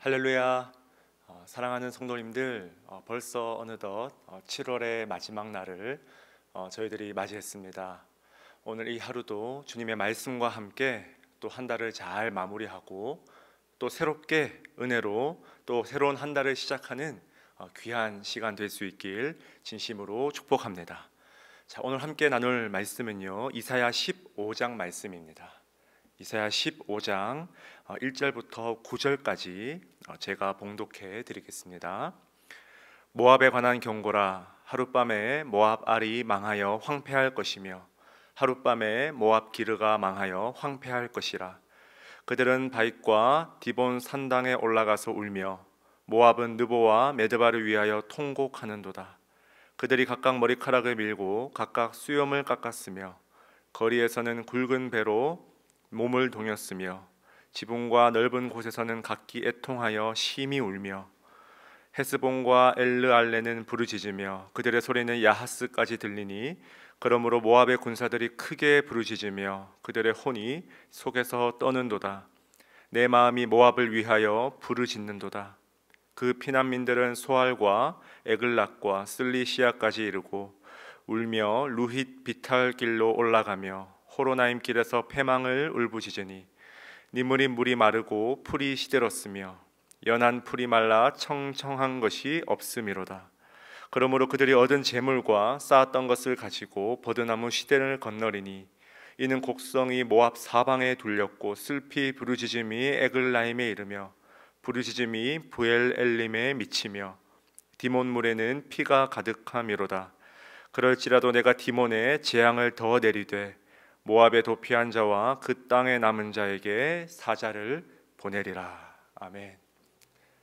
할렐루야. 사랑하는 성도님들, 벌써 어느덧 7월의 마지막 날을 저희들이 맞이했습니다. 오늘 이 하루도 주님의 말씀과 함께 또 한 달을 잘 마무리하고 또 새롭게 은혜로 또 새로운 한 달을 시작하는 귀한 시간 될 수 있길 진심으로 축복합니다. 자, 오늘 함께 나눌 말씀은요, 이사야 15장 말씀입니다. 이사야 15장 1절부터 9절까지 제가 봉독해 드리겠습니다. 모압에 관한 경고라. 하룻밤에 모압 알이 망하여 황폐할 것이며 하룻밤에 모압 기르가 망하여 황폐할 것이라. 그들은 바윗과 디본 산당에 올라가서 울며 모압은 느보와 메드바를 위하여 통곡하는도다. 그들이 각각 머리카락을 밀고 각각 수염을 깎았으며 거리에서는 굵은 배로 몸을 동였으며 지붕과 넓은 곳에서는 각기 애통하여 심히 울며 헤스본과 엘르알레는 부르짖으며 그들의 소리는 야하스까지 들리니 그러므로 모압의 군사들이 크게 부르짖으며 그들의 혼이 속에서 떠는도다. 내 마음이 모압을 위하여 부르짖는도다. 그 피난민들은 소알과 에글락과 슬리시아까지 이르고 울며 루힛 비탈 길로 올라가며 호로나임 길에서 패망을 울부짖으니 니물이 물이 마르고 풀이 시들었으며 연한 풀이 말라 청청한 것이 없음이로다. 그러므로 그들이 얻은 재물과 쌓았던 것을 가지고 버드나무 시대를 건너리니 이는 곡성이 모압 사방에 둘렸고 슬피 부르짖음이 에글라임에 이르며 부르짖음이 부엘 엘림에 미치며 디몬 물에는 피가 가득함이로다. 그럴지라도 내가 디몬에 재앙을 더 내리되 모압에 도피한 자와 그 땅에 남은 자에게 사자를 보내리라. 아멘.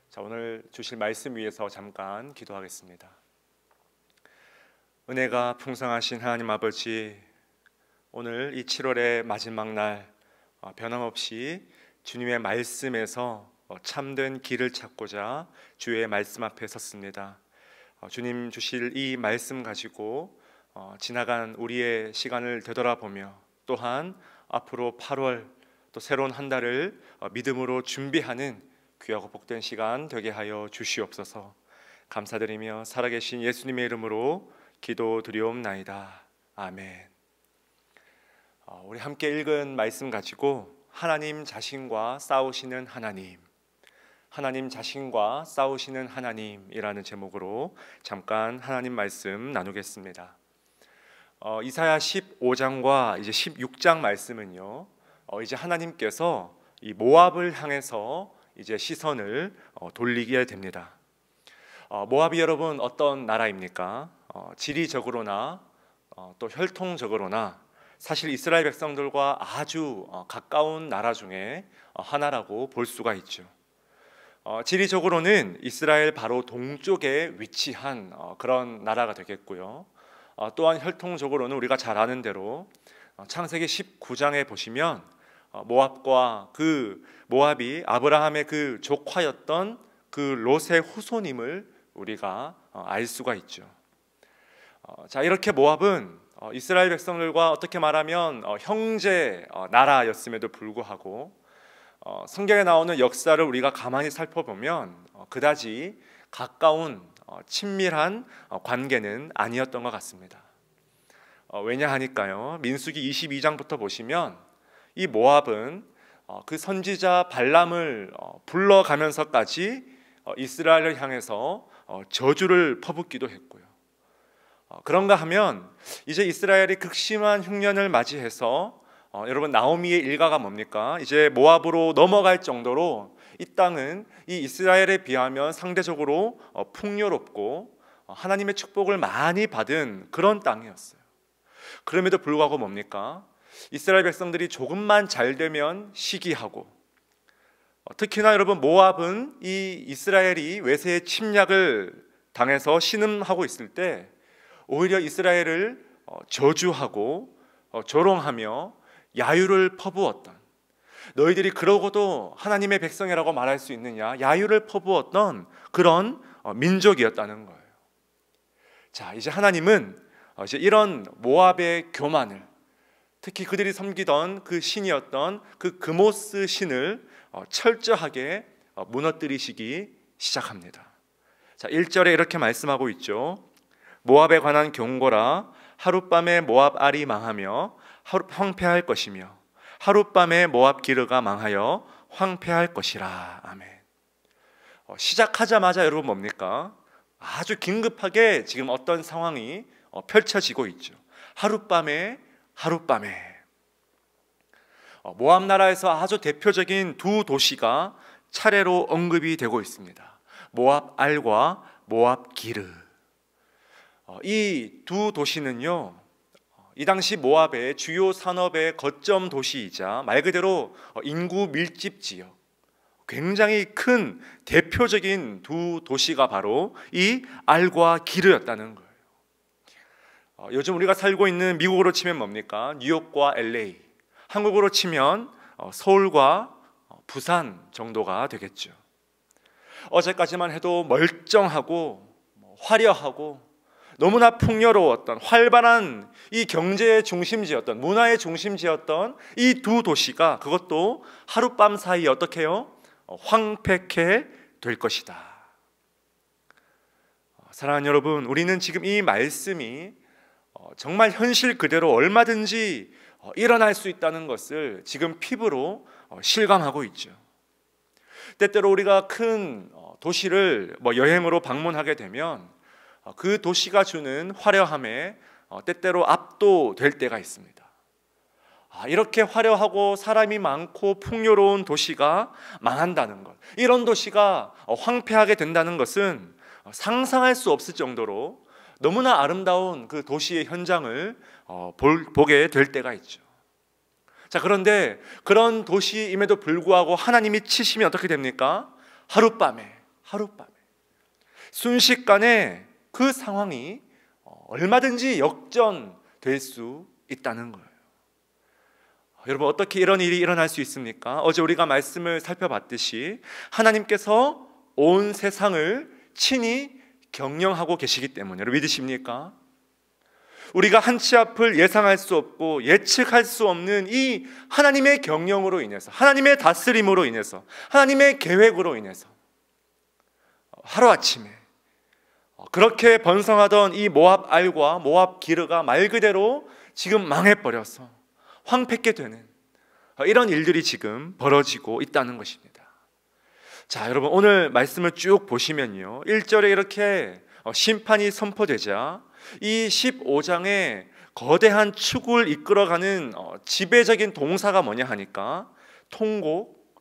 자, 오늘 주실 말씀 위해서 잠깐 기도하겠습니다. 은혜가 풍성하신 하나님 아버지, 오늘 이 7월의 마지막 날 변함없이 주님의 말씀에서 참된 길을 찾고자 주의 말씀 앞에 섰습니다. 주님 주실 이 말씀 가지고 지나간 우리의 시간을 되돌아보며 또한 앞으로 8월 또 새로운 한 달을 믿음으로 준비하는 귀하고 복된 시간 되게 하여 주시옵소서. 감사드리며 살아계신 예수님의 이름으로 기도드리옵나이다. 아멘. 우리 함께 읽은 말씀 가지고 하나님 자신과 싸우시는 하나님, 하나님 자신과 싸우시는 하나님이라는 제목으로 잠깐 하나님 말씀 나누겠습니다. 이사야 15장과 이제 16장 말씀은요, 이제 하나님께서 이 모압을 향해서 이제 시선을 돌리게 됩니다. 모압이 여러분 어떤 나라입니까? 지리적으로나 또 혈통적으로나 사실 이스라엘 백성들과 아주 가까운 나라 중에 하나라고 볼 수가 있죠. 지리적으로는 이스라엘 바로 동쪽에 위치한 그런 나라가 되겠고요. 또한 혈통적으로는 우리가 잘 아는 대로 창세기 19장에 보시면 모압과 그 모압이 아브라함의 그 조카였던 그 롯의 후손임을 우리가 알 수가 있죠. 자, 이렇게 모압은 이스라엘 백성들과 어떻게 말하면 형제 나라였음에도 불구하고 성경에 나오는 역사를 우리가 가만히 살펴보면 그다지 가까운 친밀한 관계는 아니었던 것 같습니다. 왜냐하니까요, 민수기 22장부터 보시면 이 모압은 그 선지자 발람을 불러가면서까지 이스라엘을 향해서 저주를 퍼붓기도 했고요. 그런가 하면 이제 이스라엘이 극심한 흉년을 맞이해서 여러분 나오미의 일가가 뭡니까? 이제 모압으로 넘어갈 정도로 이 땅은 이 이스라엘에 비하면 상대적으로 풍요롭고 하나님의 축복을 많이 받은 그런 땅이었어요. 그럼에도 불구하고 뭡니까? 이스라엘 백성들이 조금만 잘 되면 시기하고, 특히나 여러분 모압은 이 이스라엘이 외세의 침략을 당해서 신음하고 있을 때 오히려 이스라엘을 저주하고 조롱하며 야유를 퍼부었던, 너희들이 그러고도 하나님의 백성이라고 말할 수 있느냐, 야유를 퍼부었던 그런 민족이었다는 거예요. 자, 이제 하나님은 이제 이런 모압의 교만을, 특히 그들이 섬기던 그 신이었던 그 그모스 신을 철저하게 무너뜨리시기 시작합니다. 자, 1절에 이렇게 말씀하고 있죠. 모압에 관한 경고라. 하룻밤에 모압 알이 망하며 황폐할 것이며 하룻밤에 모압 기르가 망하여 황폐할 것이라. 아멘. 시작하자마자 여러분 뭡니까? 아주 긴급하게 지금 어떤 상황이 펼쳐지고 있죠. 하룻밤에 모압 나라에서 아주 대표적인 두 도시가 차례로 언급이 되고 있습니다. 모압 알과 모압 기르. 이 두 도시는요, 이 당시 모압의 주요 산업의 거점 도시이자 말 그대로 인구 밀집 지역, 굉장히 큰 대표적인 두 도시가 바로 이 알과 기르였다는 거예요. 요즘 우리가 살고 있는 미국으로 치면 뭡니까? 뉴욕과 LA, 한국으로 치면 서울과 부산 정도가 되겠죠. 어제까지만 해도 멀쩡하고 화려하고 너무나 풍요로웠던 활발한 이 경제의 중심지였던, 문화의 중심지였던 이 두 도시가 그것도 하룻밤 사이에 어떻게 해요? 황폐케 될 것이다. 사랑하는 여러분, 우리는 지금 이 말씀이 정말 현실 그대로 얼마든지 일어날 수 있다는 것을 지금 피부로 실감하고 있죠. 때때로 우리가 큰 도시를 여행으로 방문하게 되면 그 도시가 주는 화려함에 때때로 압도될 때가 있습니다. 이렇게 화려하고 사람이 많고 풍요로운 도시가 망한다는 것, 이런 도시가 황폐하게 된다는 것은 상상할 수 없을 정도로 너무나 아름다운 그 도시의 현장을 보게 될 때가 있죠. 자, 그런데 그런 도시임에도 불구하고 하나님이 치시면 어떻게 됩니까? 하룻밤에 순식간에 그 상황이 얼마든지 역전될 수 있다는 거예요. 여러분, 어떻게 이런 일이 일어날 수 있습니까? 어제 우리가 말씀을 살펴봤듯이 하나님께서 온 세상을 친히 경영하고 계시기 때문에, 여러분 믿으십니까? 우리가 한치 앞을 예상할 수 없고 예측할 수 없는 이 하나님의 경영으로 인해서, 하나님의 다스림으로 인해서, 하나님의 계획으로 인해서 하루아침에 그렇게 번성하던 이 모압 알과 모압 기르가 말 그대로 지금 망해버려서 황폐케 되는 이런 일들이 지금 벌어지고 있다는 것입니다. 자, 여러분 오늘 말씀을 쭉 보시면요, 1절에 이렇게 심판이 선포되자 이 15장에 거대한 축을 이끌어가는 지배적인 동사가 뭐냐 하니까 통곡,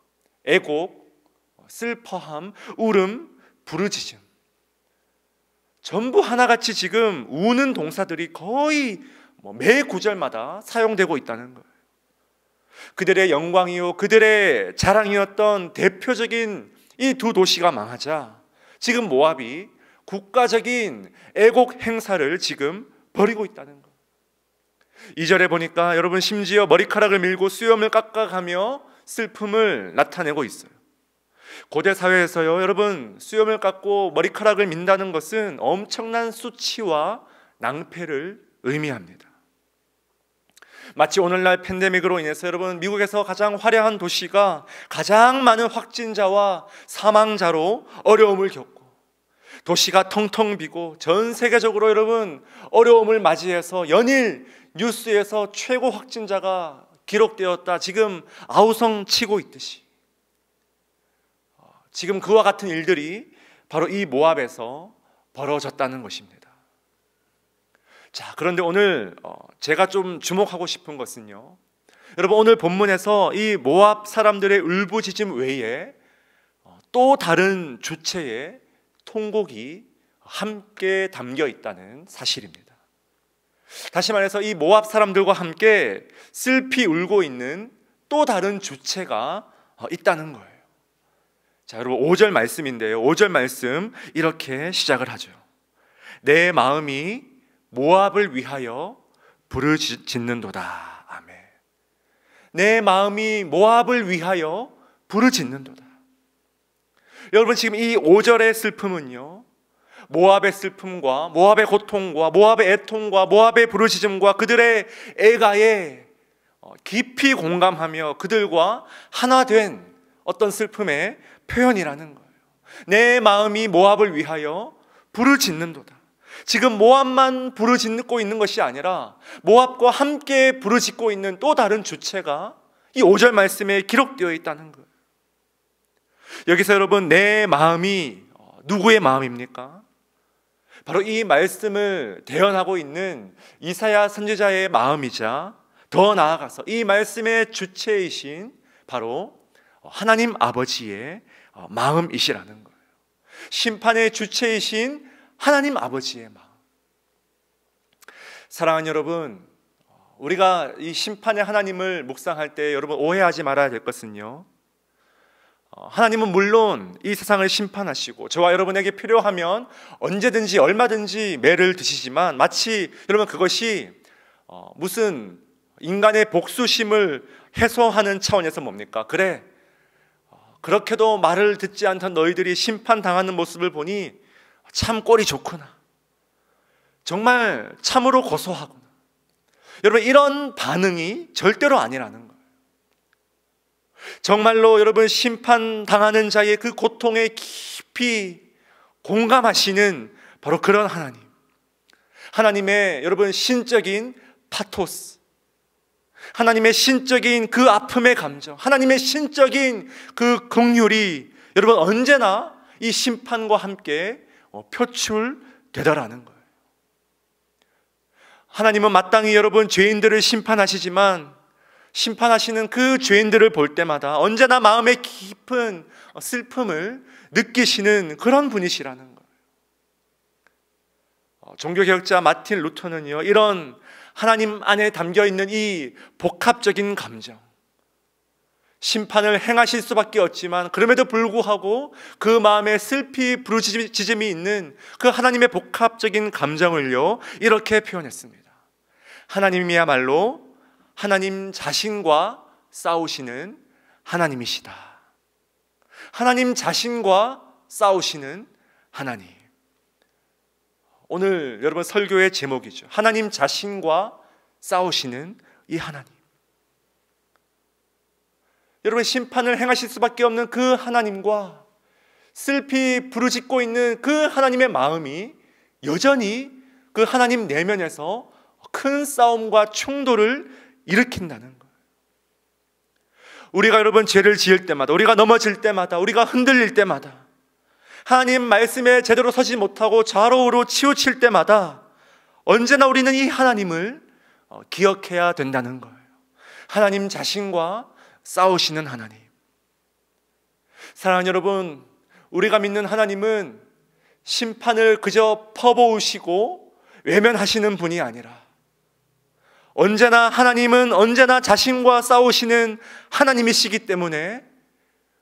애곡, 슬퍼함, 울음, 부르짖음, 전부 하나같이 지금 우는 동사들이 거의 매 구절마다 사용되고 있다는 거예요. 그들의 영광이요, 그들의 자랑이었던 대표적인 이 두 도시가 망하자 지금 모압이 국가적인 애곡 행사를 지금 벌이고 있다는 거예요. 2절에 보니까 여러분 심지어 머리카락을 밀고 수염을 깎아가며 슬픔을 나타내고 있어요. 고대 사회에서요, 여러분 수염을 깎고 머리카락을 민다는 것은 엄청난 수치와 낭패를 의미합니다. 마치 오늘날 팬데믹으로 인해서 여러분 미국에서 가장 화려한 도시가 가장 많은 확진자와 사망자로 어려움을 겪고 도시가 텅텅 비고 전 세계적으로 여러분 어려움을 맞이해서 연일 뉴스에서 최고 확진자가 기록되었다, 지금 아우성치고 있듯이 지금 그와 같은 일들이 바로 이 모압에서 벌어졌다는 것입니다. 자, 그런데 오늘 제가 좀 주목하고 싶은 것은요, 여러분 오늘 본문에서 이 모압 사람들의 울부짖음 외에 또 다른 주체의 통곡이 함께 담겨 있다는 사실입니다. 다시 말해서 이 모압 사람들과 함께 슬피 울고 있는 또 다른 주체가 있다는 거예요. 자, 여러분 5절 말씀인데요, 5절 말씀 이렇게 시작을 하죠. 내 마음이 모압을 위하여 부르짖는도다. 아멘. 내 마음이 모압을 위하여 부르짖는도다. 여러분 지금 이 5절의 슬픔은요, 모압의 슬픔과 모압의 고통과 모압의 애통과 모압의 부르짖음과 그들의 애가에 깊이 공감하며 그들과 하나 된 어떤 슬픔의 표현이라는 거예요. 내 마음이 모압을 위하여 부르짖는도다. 지금 모압만 부르짖고 있는 것이 아니라 모압과 함께 부르짖고 있는 또 다른 주체가 이 5절 말씀에 기록되어 있다는 거예요. 여기서 여러분, 내 마음이 누구의 마음입니까? 바로 이 말씀을 대언하고 있는 이사야 선지자의 마음이자, 더 나아가서 이 말씀의 주체이신 바로 하나님 아버지의 마음이시라는 거예요. 심판의 주체이신 하나님 아버지의 마음. 사랑하는 여러분, 우리가 이 심판의 하나님을 묵상할 때 여러분 오해하지 말아야 될 것은요, 하나님은 물론 이 세상을 심판하시고 저와 여러분에게 필요하면 언제든지 얼마든지 매를 드시지만, 마치 여러분 그것이 무슨 인간의 복수심을 해소하는 차원에서 뭡니까? 그래, 그렇게도 말을 듣지 않던 너희들이 심판당하는 모습을 보니 참 꼴이 좋구나, 정말 참으로 고소하구나. 여러분, 이런 반응이 절대로 아니라는 거예요. 정말로 여러분, 심판당하는 자의 그 고통에 깊이 공감하시는 바로 그런 하나님, 하나님의 여러분 신적인 파토스, 하나님의 신적인 그 아픔의 감정, 하나님의 신적인 그 긍휼이 여러분 언제나 이 심판과 함께 표출되더라는 거예요. 하나님은 마땅히 여러분 죄인들을 심판하시지만, 심판하시는 그 죄인들을 볼 때마다 언제나 마음의 깊은 슬픔을 느끼시는 그런 분이시라는 거예요. 종교개혁자 마틴 루터는요, 이런 하나님 안에 담겨있는 이 복합적인 감정, 심판을 행하실 수밖에 없지만 그럼에도 불구하고 그 마음에 슬피 부르짖음이 있는 그 하나님의 복합적인 감정을요, 이렇게 표현했습니다. 하나님이야말로 하나님 자신과 싸우시는 하나님이시다. 하나님 자신과 싸우시는 하나님. 오늘 여러분 설교의 제목이죠. 하나님 자신과 싸우시는 이 하나님. 여러분, 심판을 행하실 수밖에 없는 그 하나님과 슬피 부르짖고 있는 그 하나님의 마음이 여전히 그 하나님 내면에서 큰 싸움과 충돌을 일으킨다는 거예요. 우리가 여러분 죄를 지을 때마다, 우리가 넘어질 때마다, 우리가 흔들릴 때마다, 하나님 말씀에 제대로 서지 못하고 좌로우로 치우칠 때마다 언제나 우리는 이 하나님을 기억해야 된다는 거예요. 하나님 자신과 싸우시는 하나님. 사랑하는 여러분, 우리가 믿는 하나님은 심판을 그저 퍼부으시고 외면하시는 분이 아니라, 언제나 하나님은 언제나 자신과 싸우시는 하나님이시기 때문에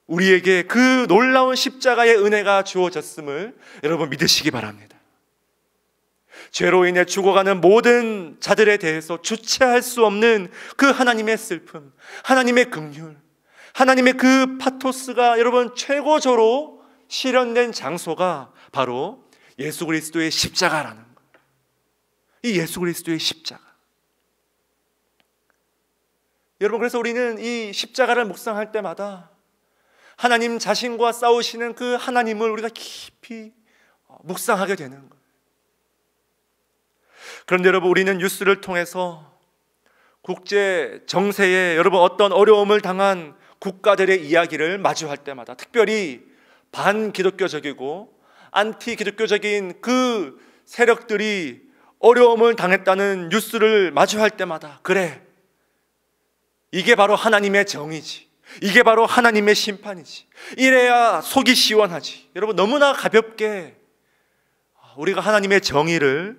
우리에게 그 놀라운 십자가의 은혜가 주어졌음을 여러분 믿으시기 바랍니다. 죄로 인해 죽어가는 모든 자들에 대해서 주체할 수 없는 그 하나님의 슬픔, 하나님의 긍휼, 하나님의 그 파토스가 여러분 최고조로 실현된 장소가 바로 예수 그리스도의 십자가라는 거예요. 이 예수 그리스도의 십자가. 여러분, 그래서 우리는 이 십자가를 묵상할 때마다 하나님 자신과 싸우시는 그 하나님을 우리가 깊이 묵상하게 되는 거예요. 그런데 여러분, 우리는 뉴스를 통해서 국제 정세에 여러분 어떤 어려움을 당한 국가들의 이야기를 마주할 때마다, 특별히 반기독교적이고 안티기독교적인 그 세력들이 어려움을 당했다는 뉴스를 마주할 때마다, 그래, 이게 바로 하나님의 정의지, 이게 바로 하나님의 심판이지, 이래야 속이 시원하지. 여러분, 너무나 가볍게 우리가 하나님의 정의를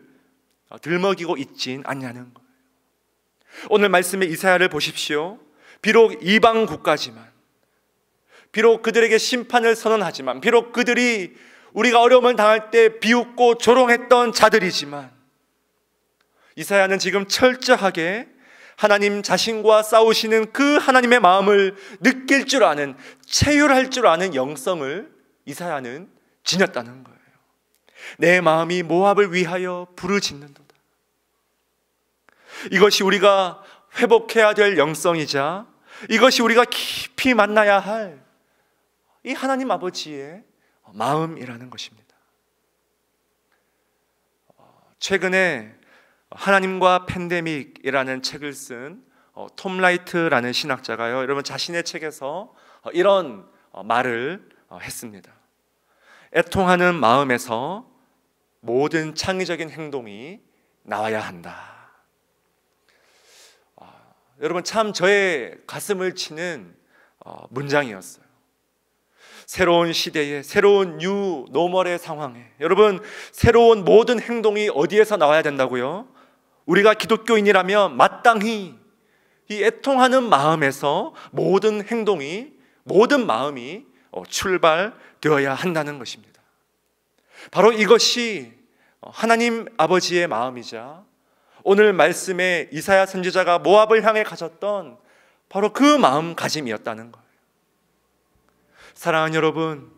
들먹이고 있진 않냐는 거예요. 오늘 말씀의 이사야를 보십시오. 비록 이방 국가지만, 비록 그들에게 심판을 선언하지만, 비록 그들이 우리가 어려움을 당할 때 비웃고 조롱했던 자들이지만, 이사야는 지금 철저하게 하나님 자신과 싸우시는 그 하나님의 마음을 느낄 줄 아는, 체휼할 줄 아는 영성을 이사야는 지녔다는 거예요. 내 마음이 모압을 위하여 부르짖는도다. 이것이 우리가 회복해야 될 영성이자, 이것이 우리가 깊이 만나야 할 이 하나님 아버지의 마음이라는 것입니다. 최근에 하나님과 팬데믹이라는 책을 쓴 톰 라이트라는 신학자가요, 여러분 자신의 책에서 이런 말을 했습니다. 애통하는 마음에서 모든 창의적인 행동이 나와야 한다. 여러분 참 저의 가슴을 치는 문장이었어요. 새로운 시대에, 새로운 뉴 노멀의 상황에, 여러분 새로운 모든 행동이 어디에서 나와야 된다고요? 우리가 기독교인이라면 마땅히 이 애통하는 마음에서 모든 행동이, 모든 마음이 출발되어야 한다는 것입니다. 바로 이것이 하나님 아버지의 마음이자 오늘 말씀에 이사야 선지자가 모압을 향해 가졌던 바로 그 마음가짐이었다는 거예요. 사랑하는 여러분,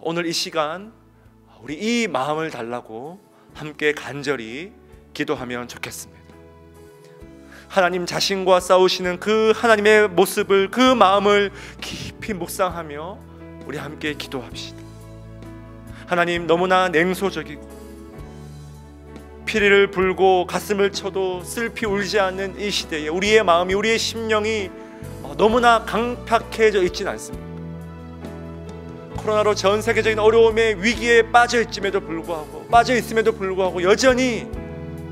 오늘 이 시간 우리 이 마음을 달라고 함께 간절히 기도하면 좋겠습니다. 하나님 자신과 싸우시는 그 하나님의 모습을, 그 마음을 깊이 묵상하며 우리 함께 기도합시다. 하나님, 너무나 냉소적이고 피리를 불고 가슴을 쳐도 슬피 울지 않는 이 시대에 우리의 마음이, 우리의 심령이 너무나 강팍해져 있지는 않습니까? 코로나로 전 세계적인 어려움의 위기에 빠져 있음에도 불구하고 여전히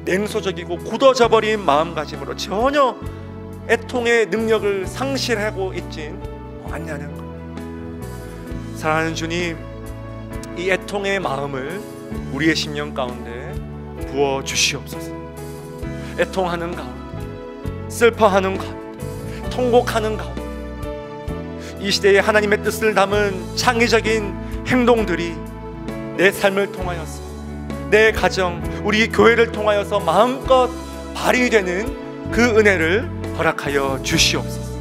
냉소적이고 굳어져 버린 마음가짐으로 전혀 애통의 능력을 상실하고 있진 않냐는 것. 사랑하는 주님, 이 애통의 마음을 우리의 심령 가운데 부어 주시옵소서. 애통하는 가운데, 슬퍼하는 가운데, 통곡하는 가운데 이 시대에 하나님의 뜻을 담은 창의적인 행동들이 내 삶을 통하여서, 내 가정, 우리 교회를 통하여서 마음껏 발휘되는 그 은혜를 허락하여 주시옵소서.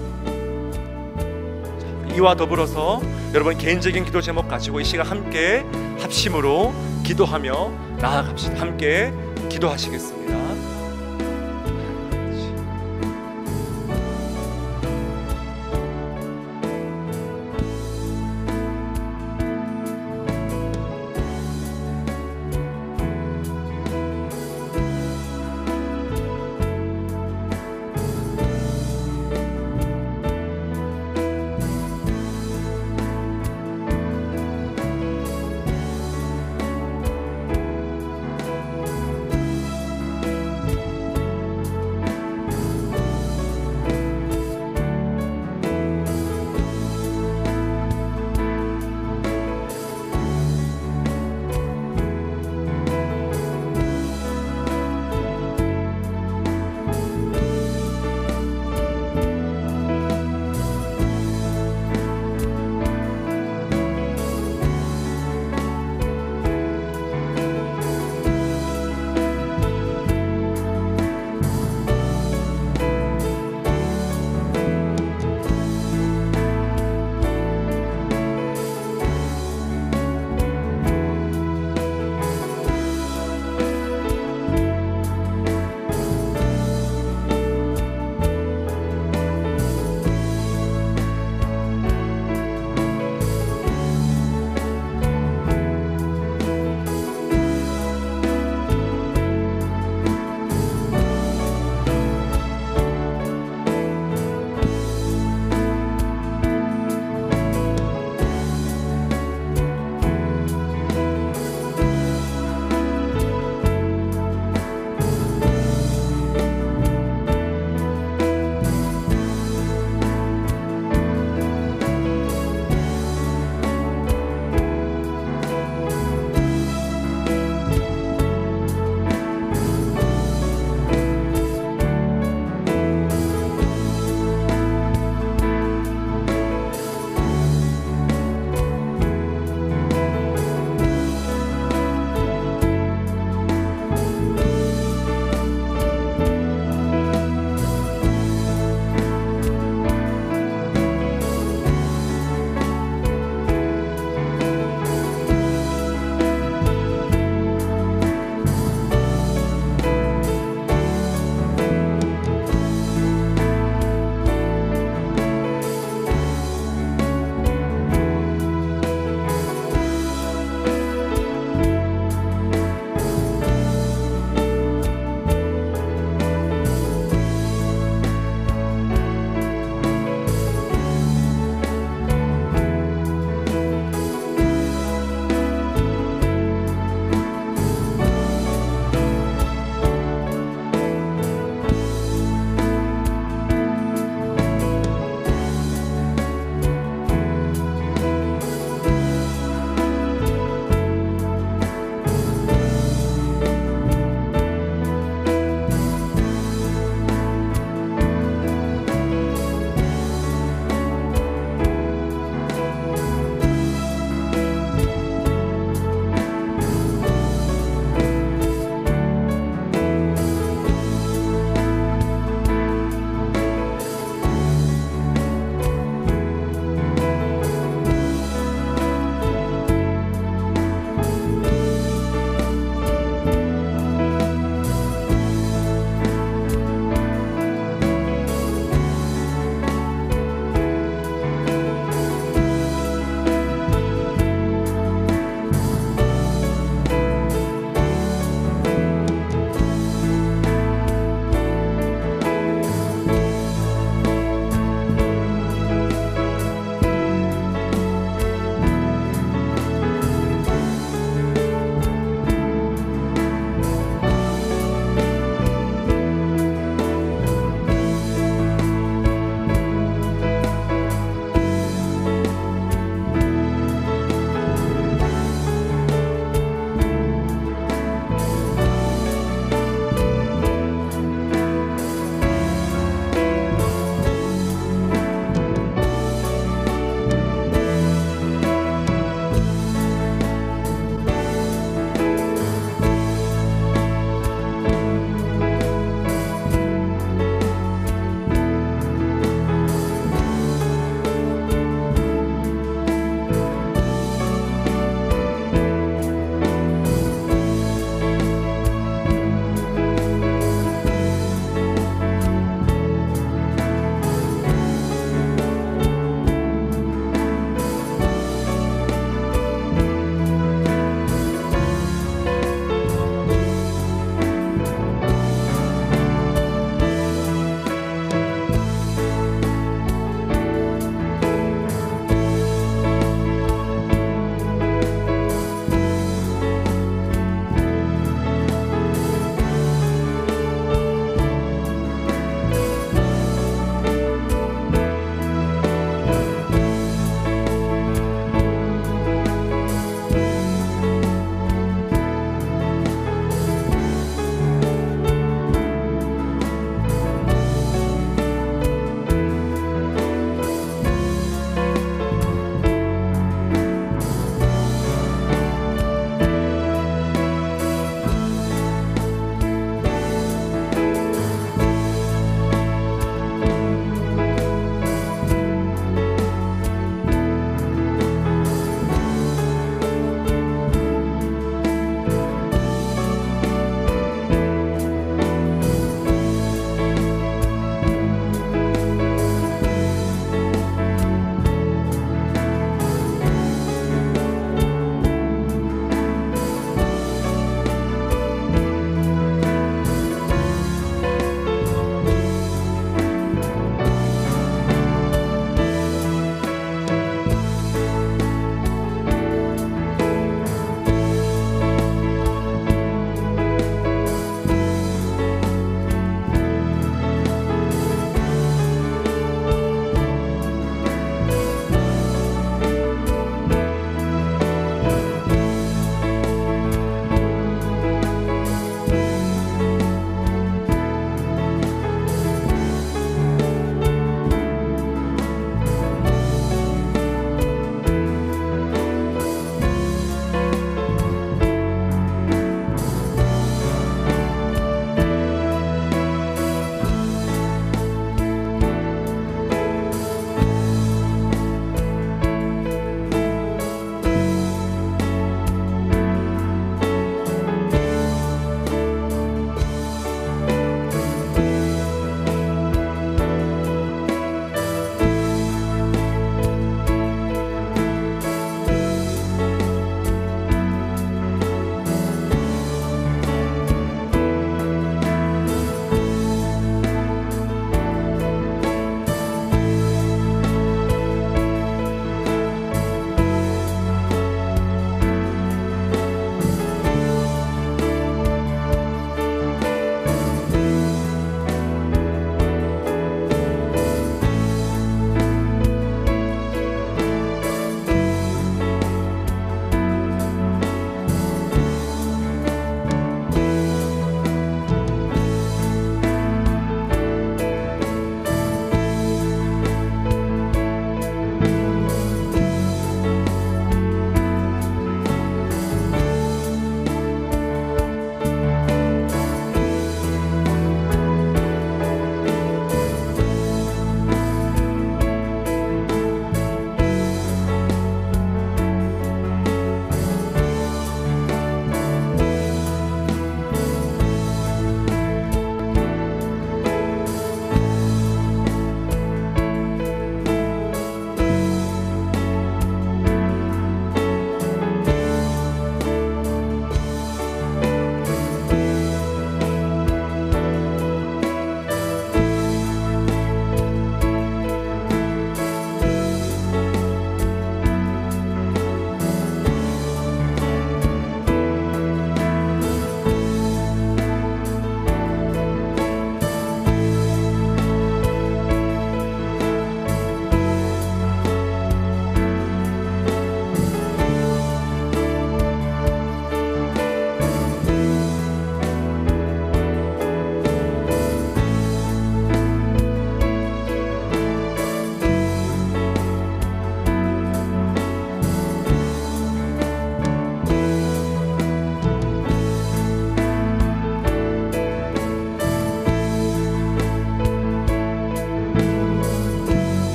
이와 더불어서 여러분 개인적인 기도 제목 가지고 이 시간 함께 합심으로 기도하며 나아갑시다. 함께 기도하시겠습니다.